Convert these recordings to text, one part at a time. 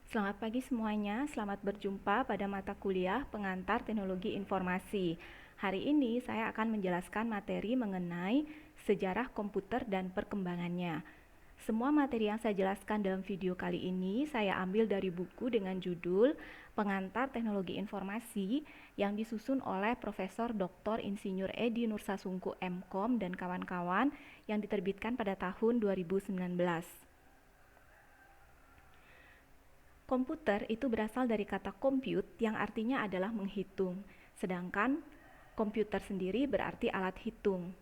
Selamat pagi semuanya, selamat berjumpa pada mata kuliah Pengantar Teknologi Informasi. Hari ini saya akan menjelaskan materi mengenai sejarah komputer dan perkembangannya. Semua materi yang saya jelaskan dalam video kali ini saya ambil dari buku dengan judul Pengantar Teknologi Informasi yang disusun oleh Profesor Dr. Insinyur Edi Nursasungku MKom dan kawan-kawan yang diterbitkan pada tahun 2019. Komputer itu berasal dari kata compute yang artinya adalah menghitung, sedangkan komputer sendiri berarti alat hitung.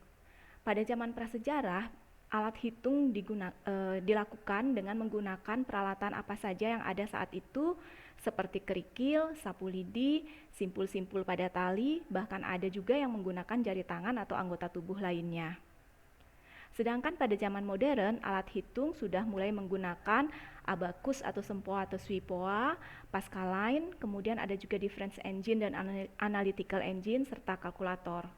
Pada zaman prasejarah, alat hitung dilakukan dengan menggunakan peralatan apa saja yang ada saat itu, seperti kerikil, sapu lidi, simpul-simpul pada tali, bahkan ada juga yang menggunakan jari tangan atau anggota tubuh lainnya. Sedangkan pada zaman modern, alat hitung sudah mulai menggunakan abakus atau sempoa atau swipoa, Pascaline, kemudian ada juga difference engine dan analytical engine, serta kalkulator.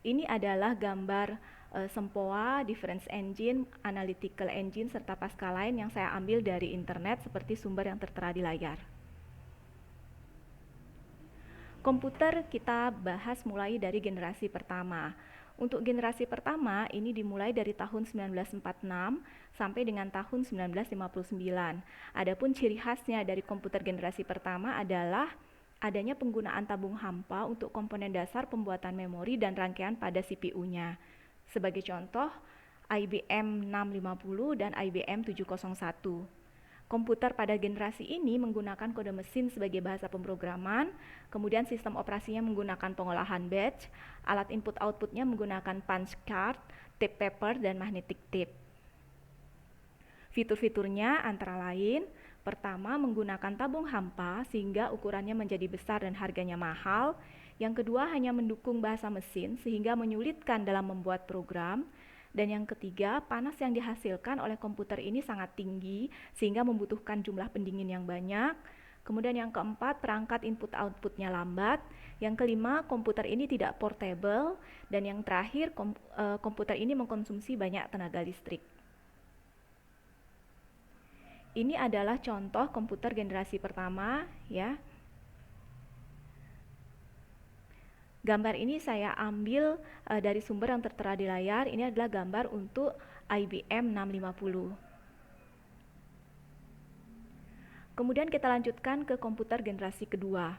Ini adalah gambar sempoa, difference engine, analytical engine, serta Pascaline yang saya ambil dari internet seperti sumber yang tertera di layar. Komputer kita bahas mulai dari generasi pertama. Untuk generasi pertama ini dimulai dari tahun 1946 sampai dengan tahun 1959. Adapun ciri khasnya dari komputer generasi pertama adalah adanya penggunaan tabung hampa untuk komponen dasar pembuatan memori dan rangkaian pada CPU-nya. Sebagai contoh, IBM 650 dan IBM 701. Komputer pada generasi ini menggunakan kode mesin sebagai bahasa pemrograman, kemudian sistem operasinya menggunakan pengolahan batch, alat input-outputnya menggunakan punch card, tape paper, dan magnetic tape. Fitur-fiturnya antara lain, pertama menggunakan tabung hampa sehingga ukurannya menjadi besar dan harganya mahal. Yang kedua hanya mendukung bahasa mesin sehingga menyulitkan dalam membuat program. Dan yang ketiga, panas yang dihasilkan oleh komputer ini sangat tinggi sehingga membutuhkan jumlah pendingin yang banyak. Kemudian yang keempat, perangkat input-outputnya lambat. Yang kelima, komputer ini tidak portable. Dan yang terakhir, komputer ini mengkonsumsi banyak tenaga listrik. Ini adalah contoh komputer generasi pertama, ya. Gambar ini saya ambil dari sumber yang tertera di layar. Ini adalah gambar untuk IBM 650. Kemudian kita lanjutkan ke komputer generasi kedua.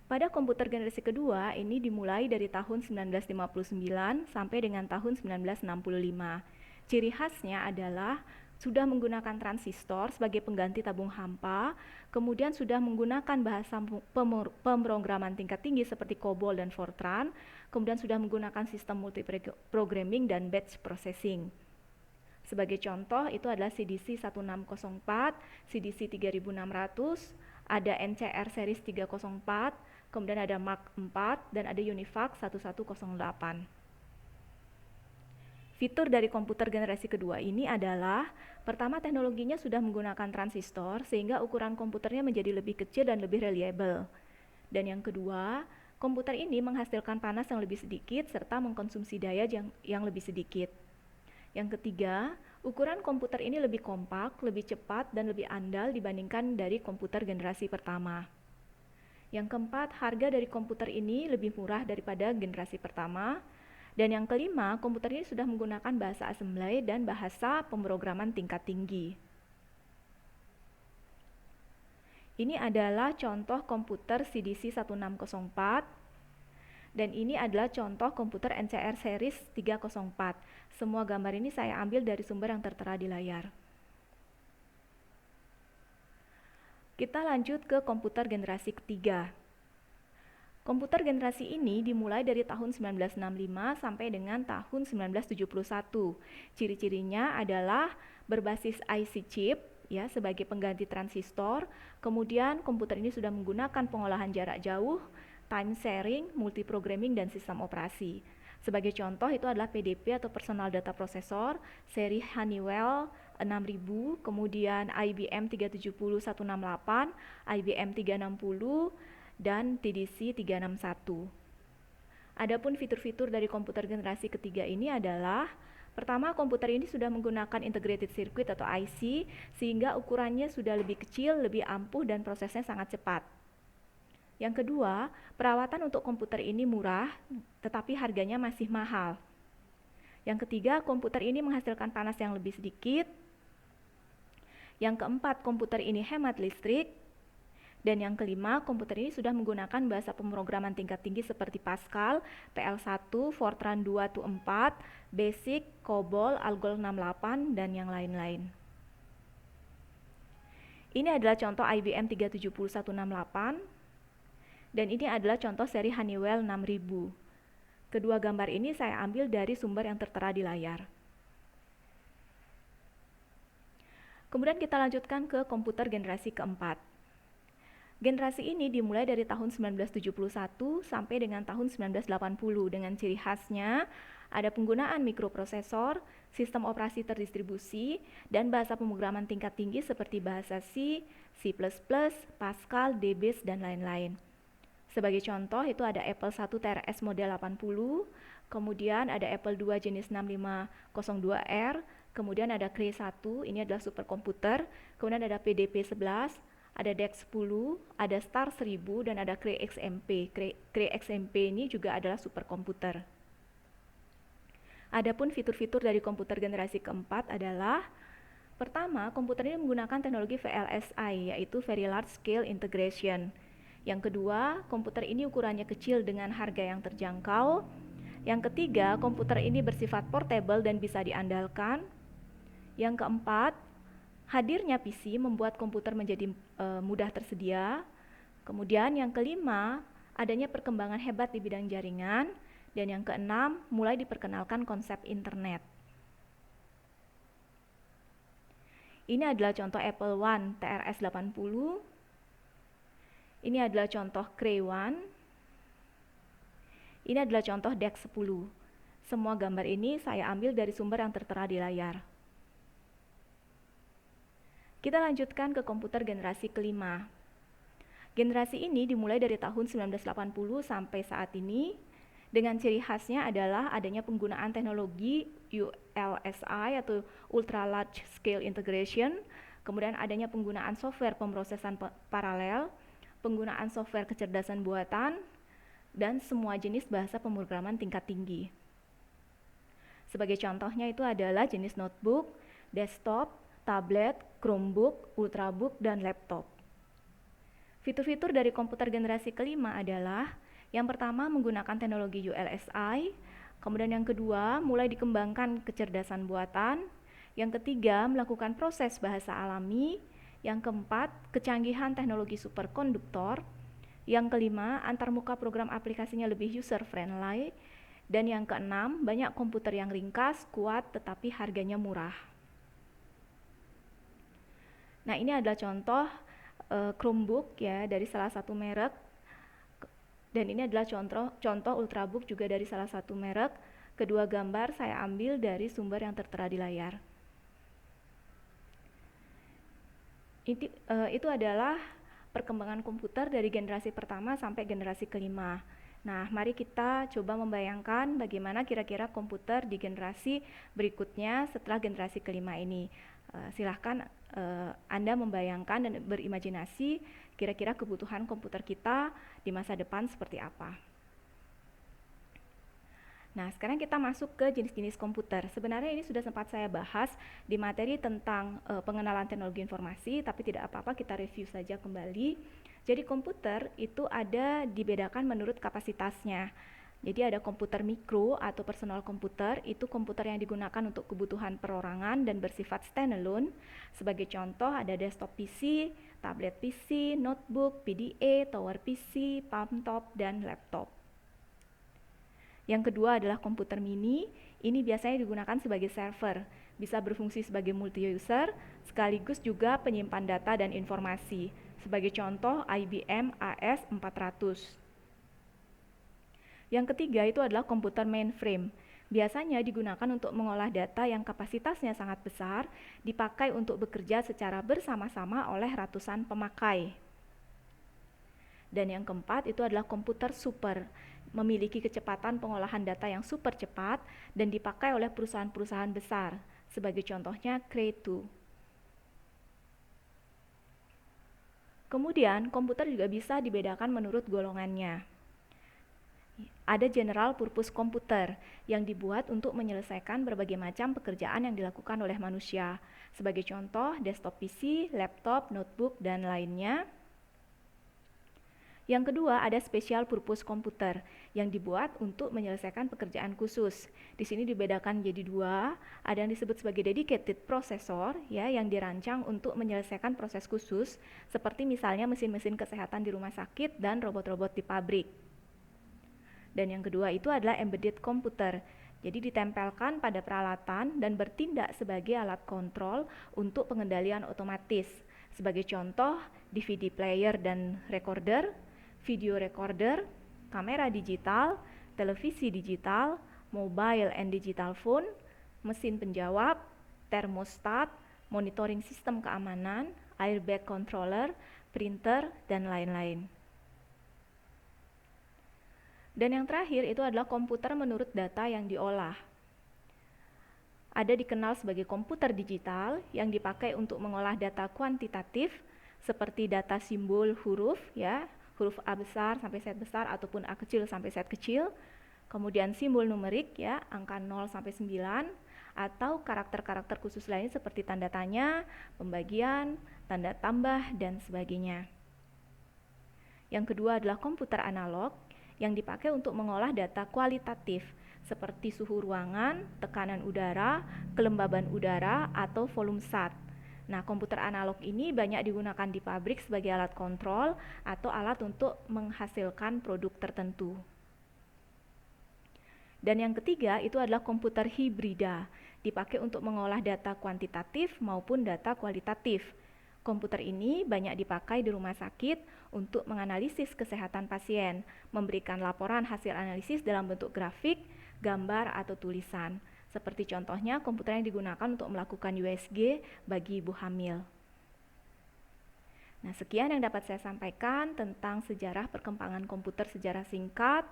Pada komputer generasi kedua ini dimulai dari tahun 1959 sampai dengan tahun 1965. Ciri khasnya adalah sudah menggunakan transistor sebagai pengganti tabung hampa, kemudian sudah menggunakan bahasa pemrograman tingkat tinggi seperti COBOL dan Fortran, kemudian sudah menggunakan sistem multiprogramming dan batch processing. Sebagai contoh itu adalah CDC 1604, CDC 3600, ada NCR series 304, kemudian ada Mark 4, dan ada Univac 1108. Fitur dari komputer generasi kedua ini adalah, pertama teknologinya sudah menggunakan transistor sehingga ukuran komputernya menjadi lebih kecil dan lebih reliable. Dan yang kedua, komputer ini menghasilkan panas yang lebih sedikit serta mengkonsumsi daya yang lebih sedikit. Yang ketiga, ukuran komputer ini lebih kompak, lebih cepat, dan lebih andal dibandingkan dari komputer generasi pertama. Yang keempat, harga dari komputer ini lebih murah daripada generasi pertama. Dan yang kelima, komputer ini sudah menggunakan bahasa assembly dan bahasa pemrograman tingkat tinggi. Ini adalah contoh komputer CDC 1604 dan ini adalah contoh komputer NCR series 304. Semua gambar ini saya ambil dari sumber yang tertera di layar. Kita lanjut ke komputer generasi ketiga. Komputer generasi ini dimulai dari tahun 1965 sampai dengan tahun 1971. Ciri-cirinya adalah berbasis IC chip ya sebagai pengganti transistor. Kemudian komputer ini sudah menggunakan pengolahan jarak jauh, time sharing, multiprogramming, dan sistem operasi. Sebagai contoh itu adalah PDP atau Personal Data Processor, seri Honeywell 6000, kemudian IBM 370-168, IBM 360, dan TDC 361. Adapun fitur-fitur dari komputer generasi ketiga ini adalah Pertama, komputer ini sudah menggunakan integrated circuit atau IC, sehingga ukurannya sudah lebih kecil, lebih ampuh, dan prosesnya sangat cepat. Yang kedua, perawatan untuk komputer ini murah, tetapi harganya masih mahal. Yang ketiga, komputer ini menghasilkan panas yang lebih sedikit. Yang keempat, komputer ini hemat listrik. Dan yang kelima, komputer ini sudah menggunakan bahasa pemrograman tingkat tinggi seperti Pascal, PL1, Fortran 2-4, Basic, COBOL, Algol 68, dan yang lain-lain. Ini adalah contoh IBM 37168, dan ini adalah contoh seri Honeywell 6000. Kedua gambar ini saya ambil dari sumber yang tertera di layar. Kemudian kita lanjutkan ke komputer generasi keempat. Generasi ini dimulai dari tahun 1971 sampai dengan tahun 1980 dengan ciri khasnya ada penggunaan mikroprosesor, sistem operasi terdistribusi, dan bahasa pemrograman tingkat tinggi seperti bahasa C, C++, Pascal, DBase, dan lain-lain. Sebagai contoh itu ada Apple I TRS model 80, kemudian ada Apple II jenis 6502R, kemudian ada Cray 1, ini adalah superkomputer, kemudian ada PDP 11, ada DEC 10, ada Star 1000, dan ada Cray XMP. Cray XMP ini juga adalah superkomputer. Adapun fitur-fitur dari komputer generasi keempat adalah pertama, komputer ini menggunakan teknologi VLSI, yaitu Very Large Scale Integration. Yang kedua, komputer ini ukurannya kecil dengan harga yang terjangkau. Yang ketiga, komputer ini bersifat portable dan bisa diandalkan. Yang keempat, hadirnya PC membuat komputer menjadi mudah tersedia. Kemudian yang kelima, adanya perkembangan hebat di bidang jaringan. Dan yang keenam, mulai diperkenalkan konsep internet. Ini adalah contoh Apple I TRS 80. Ini adalah contoh Cray 1. Ini adalah contoh DEC 10. Semua gambar ini saya ambil dari sumber yang tertera di layar. Kita lanjutkan ke komputer generasi kelima. Generasi ini dimulai dari tahun 1980 sampai saat ini, dengan ciri khasnya adalah adanya penggunaan teknologi ULSI atau Ultra Large Scale Integration, kemudian adanya penggunaan software pemrosesan paralel, penggunaan software kecerdasan buatan, dan semua jenis bahasa pemrograman tingkat tinggi. Sebagai contohnya itu adalah jenis notebook, desktop, tablet, Chromebook, Ultrabook, dan laptop. Fitur-fitur dari komputer generasi kelima adalah yang pertama menggunakan teknologi ULSI, kemudian yang kedua mulai dikembangkan kecerdasan buatan, yang ketiga melakukan proses bahasa alami, yang keempat kecanggihan teknologi superkonduktor, yang kelima antarmuka program aplikasinya lebih user-friendly, dan yang keenam banyak komputer yang ringkas, kuat, tetapi harganya murah. Nah, ini adalah contoh Chromebook ya dari salah satu merek, dan ini adalah contoh Ultrabook juga dari salah satu merek. Kedua gambar saya ambil dari sumber yang tertera di layar. Itu adalah perkembangan komputer dari generasi pertama sampai generasi kelima. Nah, mari kita coba membayangkan bagaimana kira-kira komputer di generasi berikutnya setelah generasi kelima ini. Silahkan Anda membayangkan dan berimajinasi kira-kira kebutuhan komputer kita di masa depan seperti apa. Nah, sekarang kita masuk ke jenis-jenis komputer. Sebenarnya ini sudah sempat saya bahas di materi tentang pengenalan teknologi informasi, tapi tidak apa-apa, kita review saja kembali. Jadi komputer itu ada dibedakan menurut kapasitasnya. Jadi ada komputer mikro atau personal komputer, itu komputer yang digunakan untuk kebutuhan perorangan dan bersifat standalone. Sebagai contoh ada desktop PC, tablet PC, notebook, PDA, tower PC, palm top, dan laptop. Yang kedua adalah komputer mini, ini biasanya digunakan sebagai server, bisa berfungsi sebagai multi-user, sekaligus juga penyimpan data dan informasi. Sebagai contoh IBM AS400. Yang ketiga itu adalah komputer mainframe. Biasanya digunakan untuk mengolah data yang kapasitasnya sangat besar, dipakai untuk bekerja secara bersama-sama oleh ratusan pemakai. Dan yang keempat itu adalah komputer super. memiliki kecepatan pengolahan data yang super cepat dan dipakai oleh perusahaan-perusahaan besar. Sebagai contohnya Cray2. Kemudian, komputer juga bisa dibedakan menurut golongannya. Ada general purpose komputer yang dibuat untuk menyelesaikan berbagai macam pekerjaan yang dilakukan oleh manusia. Sebagai contoh, desktop PC, laptop, notebook, dan lainnya. Yang kedua, ada special purpose komputer yang dibuat untuk menyelesaikan pekerjaan khusus. Di sini dibedakan jadi dua, ada yang disebut sebagai dedicated processor ya, yang dirancang untuk menyelesaikan proses khusus, seperti misalnya mesin-mesin kesehatan di rumah sakit dan robot-robot di pabrik. Dan yang kedua itu adalah embedded komputer. Jadi ditempelkan pada peralatan dan bertindak sebagai alat kontrol untuk pengendalian otomatis. Sebagai contoh, DVD player dan recorder, video recorder, kamera digital, televisi digital, mobile and digital phone, mesin penjawab, termostat, monitoring sistem keamanan, airbag controller, printer, dan lain-lain. Dan yang terakhir itu adalah komputer menurut data yang diolah. Ada dikenal sebagai komputer digital yang dipakai untuk mengolah data kuantitatif seperti data simbol huruf ya, huruf A besar sampai Z besar ataupun A kecil sampai Z kecil. Kemudian simbol numerik ya, angka 0 sampai 9 atau karakter-karakter khusus lain seperti tanda tanya, pembagian, tanda tambah dan sebagainya. Yang kedua adalah komputer analog yang dipakai untuk mengolah data kualitatif seperti suhu ruangan, tekanan udara, kelembaban udara, atau volume SAT. Nah, komputer analog ini banyak digunakan di pabrik sebagai alat kontrol atau alat untuk menghasilkan produk tertentu. Dan yang ketiga itu adalah komputer hibrida, dipakai untuk mengolah data kuantitatif maupun data kualitatif. Komputer ini banyak dipakai di rumah sakit untuk menganalisis kesehatan pasien, memberikan laporan hasil analisis dalam bentuk grafik, gambar, atau tulisan. Seperti contohnya komputer yang digunakan untuk melakukan USG bagi ibu hamil. Nah, sekian yang dapat saya sampaikan tentang sejarah perkembangan komputer secara singkat.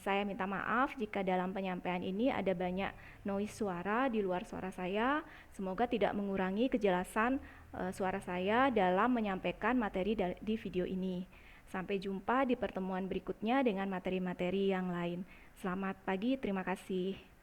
Saya minta maaf jika dalam penyampaian ini ada banyak noise suara di luar suara saya. Semoga tidak mengurangi kejelasan suara saya dalam menyampaikan materi di video ini. Sampai jumpa di pertemuan berikutnya dengan materi-materi yang lain. Selamat pagi, terima kasih.